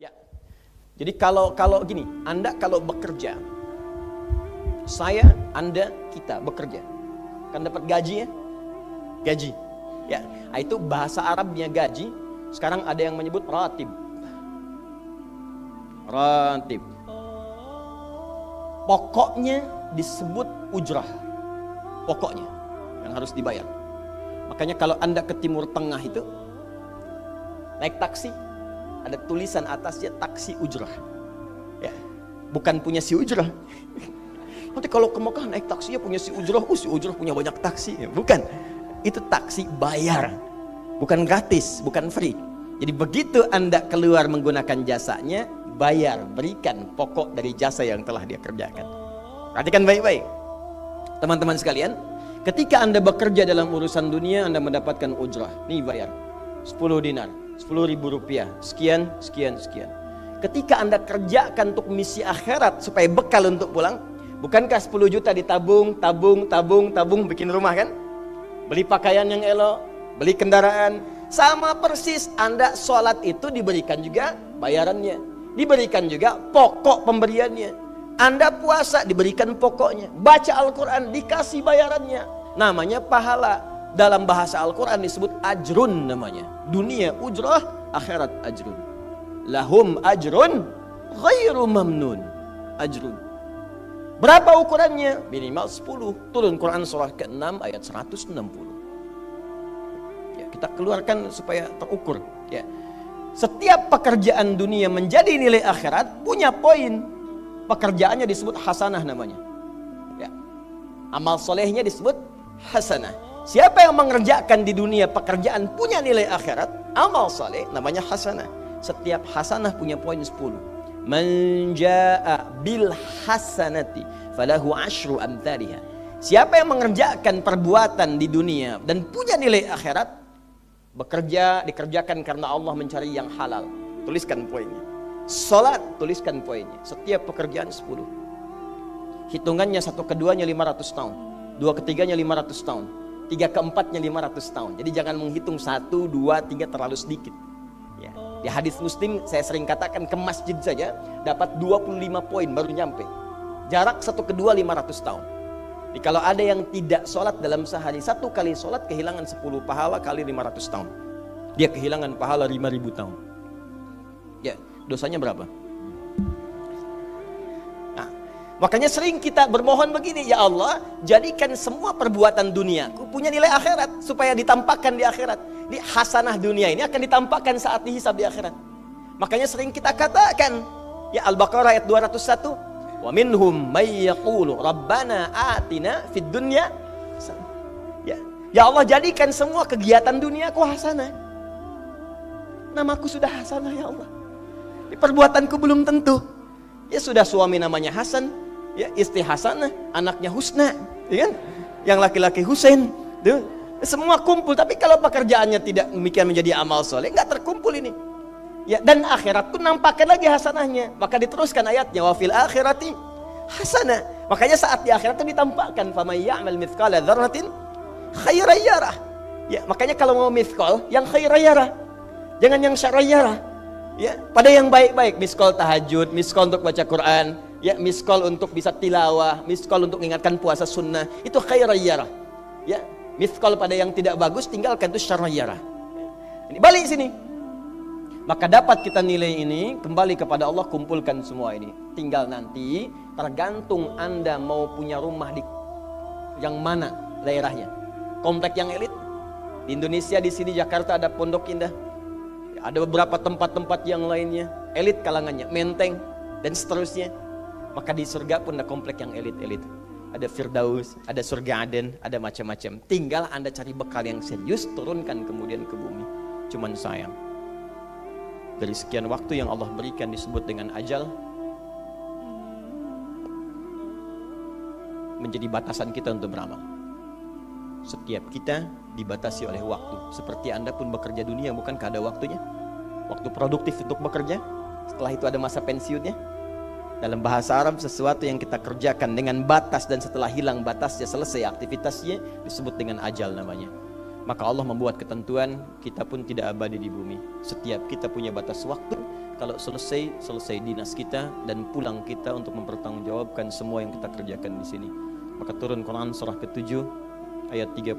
Ya. Jadi kalau gini, Anda kalau bekerja, saya, Anda, kita bekerja, kan dapat gaji ya? Gaji. Ya, itu bahasa Arabnya gaji. Sekarang ada yang menyebut ratib. Ratib. Pokoknya disebut ujrah. Pokoknya yang harus dibayar. Makanya kalau Anda ke Timur Tengah itu naik taksi, ada tulisan atasnya taksi ujrah. Ya, bukan punya si ujrah. Nanti kalau ke Mekah naik taksinya punya si ujrah, si ujrah punya banyak taksi. Ya, bukan. Itu taksi bayar. Bukan gratis, bukan free. Jadi begitu Anda keluar menggunakan jasanya, bayar, berikan pokok dari jasa yang telah dia kerjakan. Perhatikan baik-baik. Teman-teman sekalian, ketika Anda bekerja dalam urusan dunia, Anda mendapatkan ujrah. Nih bayar, 10 dinar, 10.000 rupiah, sekian, sekian, sekian. Ketika Anda kerjakan untuk misi akhirat supaya bekal untuk pulang, bukankah 10 juta ditabung, tabung, bikin rumah kan? Beli pakaian yang elok, beli kendaraan. Sama persis Anda sholat itu diberikan juga bayarannya, diberikan juga pokok pemberiannya. Anda puasa diberikan pokoknya, baca Al-Quran dikasih bayarannya. Namanya pahala. Dalam bahasa Al-Quran disebut ajrun namanya. Dunia ujrah, akhirat ajrun. Lahum ajrun ghairu mamnun. Ajrun. Berapa ukurannya? Minimal 10. Turun Quran surah ke-6 ayat 160. Ya, kita keluarkan supaya terukur. Ya. Setiap pekerjaan dunia menjadi nilai akhirat punya poin. Pekerjaannya disebut hasanah namanya. Ya. Amal solehnya disebut hasanah. Siapa yang mengerjakan di dunia pekerjaan punya nilai akhirat, amal soleh namanya hasanah. Setiap hasanah punya poin 10. Man jaa bil hasanati falahu asyru amthaliha. Siapa yang mengerjakan perbuatan di dunia dan punya nilai akhirat, bekerja dikerjakan karena Allah mencari yang halal. Tuliskan poinnya. Salat, tuliskan poinnya. Setiap pekerjaan 10. Hitungannya 1 keduanya 500 tahun, 2 ketiganya 500 tahun, 3 keempatnya 500 tahun. Jadi jangan menghitung 1, 2, 3 terlalu sedikit. Ya. Di hadis Muslim saya sering katakan ke masjid saja dapat 25 poin baru nyampe. Jarak 1 kedua 500 tahun. Jadi kalau ada yang tidak sholat dalam sehari, 1 kali sholat kehilangan 10 pahala kali 500 tahun. Dia kehilangan pahala 5.000 tahun. Ya, dosanya berapa? Nah, makanya sering kita bermohon begini, ya Allah, jadikan semua perbuatan duniaku punya nilai akhirat supaya ditampakkan di akhirat. Di hasanah dunia ini akan ditampakkan saat dihisab di akhirat. Makanya sering kita katakan, ya Al-Baqarah ayat 201, wa minhum may yaqulu rabbana atina fid dunya. Ya Allah, jadikan semua kegiatan duniaku hasanah. Namaku sudah hasanah ya Allah. Perbuatanku belum tentu. Ya sudah suami namanya Hasan, ya istri Hasanah, anaknya Husna, ya kan? Yang laki-laki Husain, tuh. Semua kumpul, tapi kalau pekerjaannya tidak demikian menjadi amal soleh, nggak terkumpul ini. Ya, dan akhirat pun nampakkan lagi hasanahnya. Maka diteruskan ayatnya, wa fil akhirati hasanah. Makanya saat di akhirat itu ditampakkan, faman ya'mal mithqala dzarratin khairan yarah. Ya, makanya kalau mau mithqal, yang khairan yarah. Jangan yang syarran yarah. Ya, pada yang baik-baik, miskol tahajud, miskol untuk baca Quran, ya, miskol untuk bisa tilawah, miskol untuk mengingatkan puasa sunnah, itu khairan yarah. Ya, miskol pada yang tidak bagus, tinggalkan, itu syarran yarah. Ini balik sini. Maka dapat kita nilai ini, kembali kepada Allah, kumpulkan semua ini. Tinggal nanti, tergantung Anda mau punya rumah di yang mana daerahnya. Komplek yang elit. Di Indonesia, di sini Jakarta ada Pondok Indah. Ada beberapa tempat-tempat yang lainnya, elit kalangannya, Menteng, dan seterusnya. Maka di surga pun ada komplek yang elit-elit. Ada Firdaus, ada surga Aden, ada macam-macam. Tinggal Anda cari bekal yang serius, turunkan kemudian ke bumi. Cuman sayang, dari sekian waktu yang Allah berikan disebut dengan ajal, menjadi batasan kita untuk beramal. Setiap kita dibatasi oleh waktu. Seperti Anda pun bekerja dunia, bukankah ada waktunya? Waktu produktif untuk bekerja, setelah itu ada masa pensiunnya. Dalam bahasa Arab, sesuatu yang kita kerjakan dengan batas dan setelah hilang batasnya, selesai aktivitasnya, disebut dengan ajal namanya. Maka Allah membuat ketentuan, kita pun tidak abadi di bumi. Setiap kita punya batas waktu, kalau selesai dinas kita dan pulang kita untuk mempertanggungjawabkan semua yang kita kerjakan di sini. Maka turun Quran surah ke-7 ayat 30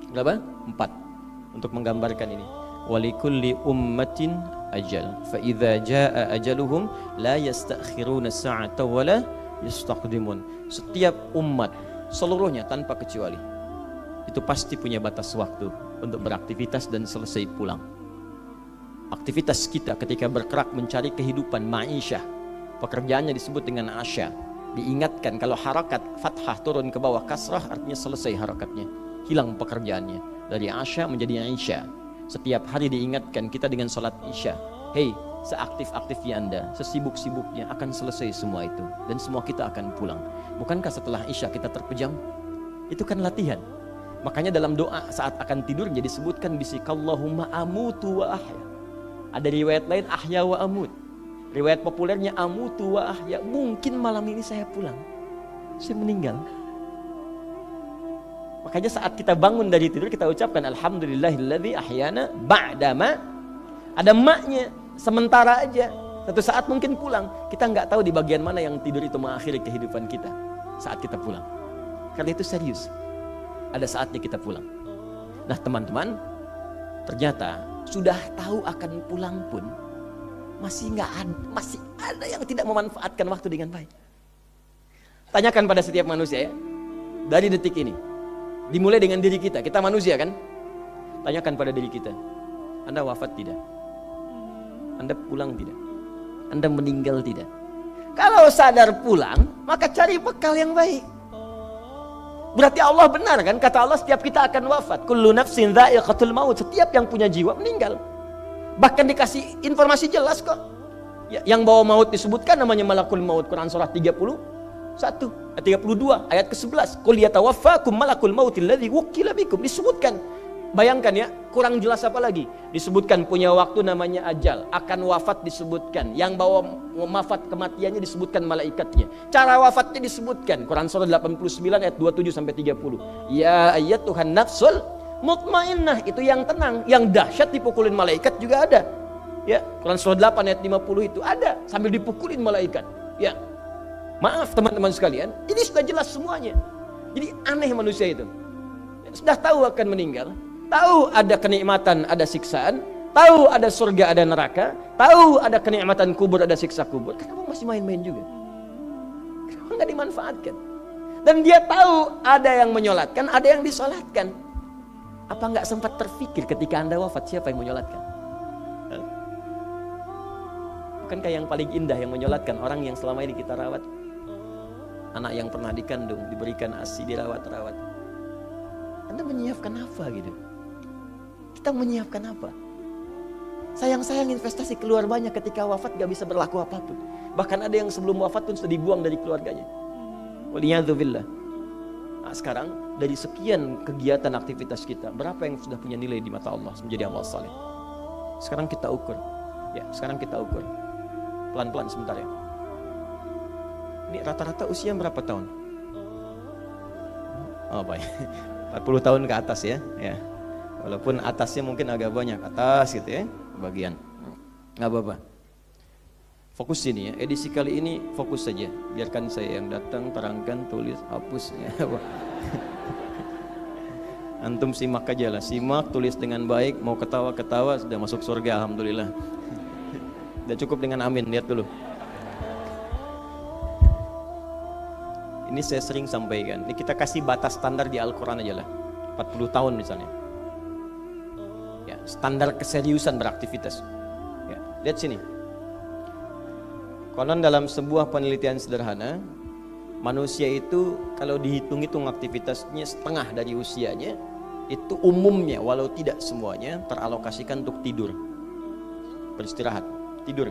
berapa? 4 untuk menggambarkan ini. Walikulli ummatin ajal fa idza jaa ajaluhum la yastakhiruna sa'ata wa la yastaqdimun. Setiap umat seluruhnya tanpa kecuali itu pasti punya batas waktu untuk beraktivitas dan selesai pulang. Aktivitas kita ketika bergerak mencari kehidupan ma'isyah, pekerjaannya disebut dengan asya. Diingatkan kalau harakat fathah turun ke bawah kasrah artinya selesai harakatnya, hilang pekerjaannya. Dari asya menjadi isya. Setiap hari diingatkan kita dengan salat isya. Hei, seaktif-aktifnya Anda, sesibuk-sibuknya akan selesai semua itu dan semua kita akan pulang. Bukankah setelah isya kita terpejam? Itu kan latihan. Makanya dalam doa saat akan tidur jadi disebutkan bisikallahumma amutu wa ahya. Ada riwayat lain ahya wa amut. Riwayat populernya amutu wa ahya. Mungkin malam ini saya pulang, saya meninggal. Makanya saat kita bangun dari tidur kita ucapkan alhamdulillahilladzi ahyana ba'dama. Ada maknya, sementara aja. Satu saat mungkin pulang. Kita nggak tahu di bagian mana yang tidur itu mengakhiri kehidupan kita saat kita pulang. Karena itu serius. Ada saatnya kita pulang. Nah teman-teman, ternyata sudah tahu akan pulang pun masih ada yang tidak memanfaatkan waktu dengan baik. Tanyakan pada setiap manusia ya, dari detik ini, dimulai dengan diri kita. Kita manusia kan? Tanyakan pada diri kita, Anda wafat tidak? Anda pulang tidak? Anda meninggal tidak? Kalau sadar pulang, maka cari bekal yang baik. Berarti Allah benar kan? Kata Allah setiap kita akan wafat. Kullu nafsin dha'iqatul maut. Setiap yang punya jiwa meninggal. Bahkan dikasih informasi jelas kok. Yang bawa maut disebutkan namanya malakul maut. Quran surah 32 ayat ke-11. Qul yatawaffakum malakul mautil ladzi wukkila bikum. Disebutkan. Bayangkan ya, kurang jelas apa lagi? Disebutkan punya waktu namanya ajal, akan wafat disebutkan. Yang bawa wafat kematiannya disebutkan malaikatnya. Cara wafatnya disebutkan. Quran surah 89 ayat 27 sampai 30. Ya ayyatuhan nafsul mutmainnah, itu yang tenang, yang dahsyat dipukulin malaikat juga ada. Ya, Quran surah 8 ayat 50 itu ada sambil dipukulin malaikat. Ya. Maaf teman-teman sekalian, ini sudah jelas semuanya. Jadi aneh manusia itu. Sudah tahu akan meninggal, tahu ada kenikmatan, ada siksaan, tahu ada surga, ada neraka, tahu ada kenikmatan kubur, ada siksa kubur. Kenapa masih main-main juga? Kenapa nggak dimanfaatkan? Dan dia tahu ada yang menyolatkan, ada yang disolatkan. Apa nggak sempat terfikir ketika Anda wafat siapa yang menyolatkan? Bukankah yang paling indah yang menyolatkan orang yang selama ini kita rawat? Anak yang pernah dikandung, diberikan ASI, dirawat-rawat. Anda menyiapkan apa gitu? Kita menyiapkan apa? Sayang-sayang investasi keluar banyak ketika wafat gak bisa berlaku apapun. Bahkan ada yang sebelum wafat pun sudah dibuang dari keluarganya. Waliyadzubillah. Nah, sekarang dari sekian kegiatan aktivitas kita, berapa yang sudah punya nilai di mata Allah menjadi amal saleh? Sekarang kita ukur. Ya, sekarang kita ukur. Pelan-pelan sebentar ya. Ini rata-rata usia berapa tahun? Oh baik. 40 tahun ke atas ya. Ya. Walaupun atasnya mungkin agak banyak, atas gitu ya, bagian. Nggak apa-apa. Fokus sini ya. Edisi kali ini fokus saja. Biarkan saya yang datang, terangkan, tulis, hapus ya. Antum simak aja lah, simak, tulis dengan baik, mau ketawa-ketawa sudah masuk surga alhamdulillah. Udah cukup dengan amin, lihat dulu. Ini saya sering sampaikan, ini kita kasih batas standar di Al-Quran aja lah, 40 tahun misalnya. Ya, standar keseriusan beraktivitas. Ya, lihat sini. Konon dalam sebuah penelitian sederhana, manusia itu kalau dihitung-hitung aktivitasnya setengah dari usianya, itu umumnya walau tidak semuanya teralokasikan untuk tidur, beristirahat, tidur.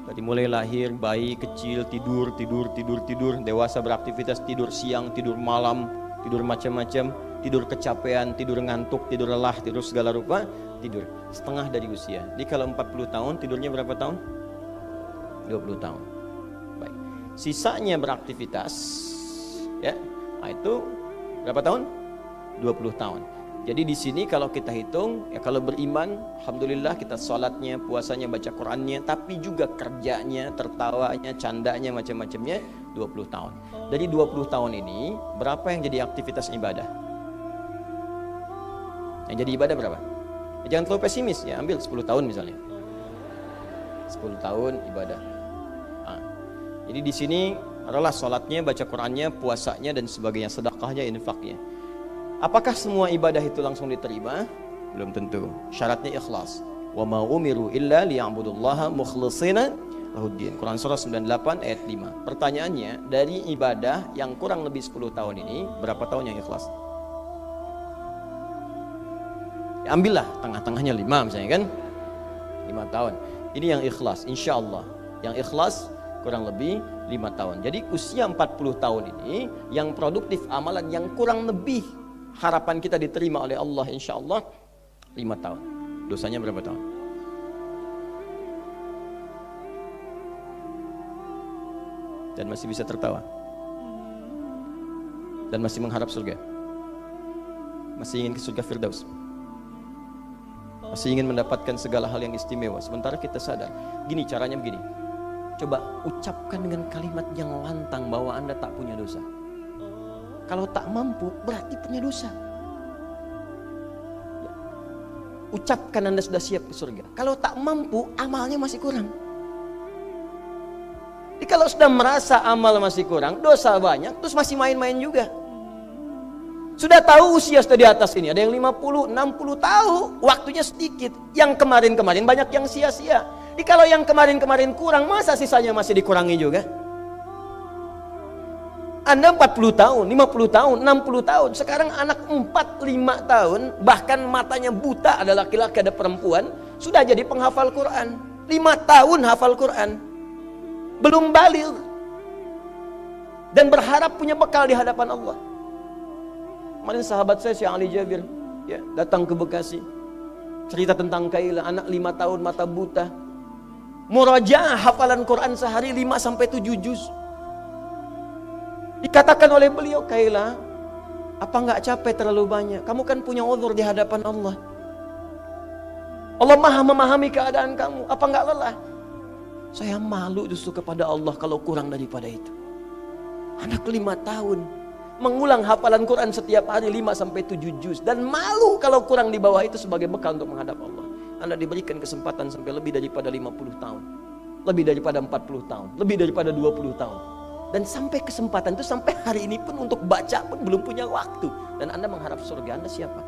Dari mulai lahir, bayi kecil tidur, dewasa beraktivitas tidur siang, tidur malam, tidur macam-macam, tidur kecapean, tidur ngantuk, tidur lelah, tidur segala rupa, tidur setengah dari usia. Jadi kalau 40 tahun tidurnya berapa tahun? 20 tahun. Baik. Sisanya beraktivitas, ya. Nah, itu berapa tahun? 20 tahun. Jadi di sini kalau kita hitung, ya kalau beriman, alhamdulillah kita sholatnya, puasanya, baca Qurannya, tapi juga kerjanya, tertawanya, candanya, macam-macamnya 20 tahun. Dari 20 tahun ini, berapa yang jadi aktivitas ibadah? Yang jadi ibadah berapa? Ya, jangan terlalu pesimis, ya ambil 10 tahun misalnya. 10 tahun ibadah. Nah, jadi di sini adalah sholatnya, baca Qurannya, puasanya, dan sebagainya, sedekahnya, infaknya. Apakah semua ibadah itu langsung diterima? Belum tentu. Syaratnya ikhlas. Wa ma umiru illa liya'budullaha mukhlishina lahuddin. Quran surah 98 ayat 5. Pertanyaannya, dari ibadah yang kurang lebih 10 tahun ini, berapa tahun yang ikhlas? Ya, ambillah tengah-tengahnya 5 misalnya kan. 5 tahun. Ini yang ikhlas, insya Allah. Yang ikhlas kurang lebih 5 tahun. Jadi usia 40 tahun ini, yang produktif amalan yang kurang lebih harapan kita diterima oleh Allah insya Allah 5 tahun. Dosanya berapa tahun? Dan masih bisa tertawa. Dan masih mengharap surga. Masih ingin ke surga Firdaus. Masih ingin mendapatkan segala hal yang istimewa. Sementara kita sadar, gini caranya begini. Coba ucapkan dengan kalimat yang lantang bahwa Anda tak punya dosa. Kalau tak mampu, berarti punya dosa. Ucapkan Anda sudah siap ke surga. Kalau tak mampu, amalnya masih kurang. Jadi kalau sudah merasa amal masih kurang, dosa banyak, terus masih main-main juga. Sudah tahu usia sudah di atas ini, ada yang 50, 60 tahu, waktunya sedikit. Yang kemarin-kemarin banyak yang sia-sia. Jadi kalau yang kemarin-kemarin kurang, masa sisanya masih dikurangi juga? Anda 40 tahun, 50 tahun, 60 tahun. Sekarang anak 4, 5 tahun, bahkan matanya buta, ada laki-laki, ada perempuan, sudah jadi penghafal Quran. 5 tahun hafal Quran. Belum baligh. Dan berharap punya bekal di hadapan Allah. Kemarin sahabat saya, Syekh Ali Jabir, ya, datang ke Bekasi. Cerita tentang Kaila, anak 5 tahun, mata buta. Murajaah hafalan Quran sehari 5-7 juz. Dikatakan oleh beliau, Kaila, apa enggak capek terlalu banyak? Kamu kan punya uzur di hadapan Allah. Allah maha memahami keadaan kamu. Apa enggak lelah? Saya malu justru kepada Allah kalau kurang daripada itu. Anak 5 tahun mengulang hafalan Quran setiap hari 5-7 juz. Dan malu kalau kurang di bawah itu sebagai bekal untuk menghadap Allah. Anda diberikan kesempatan sampai lebih daripada 50 tahun. Lebih daripada 40 tahun. Lebih daripada 20 tahun. Dan sampai kesempatan itu sampai hari ini pun untuk baca pun belum punya waktu. Dan Anda mengharap surga, Anda siapa?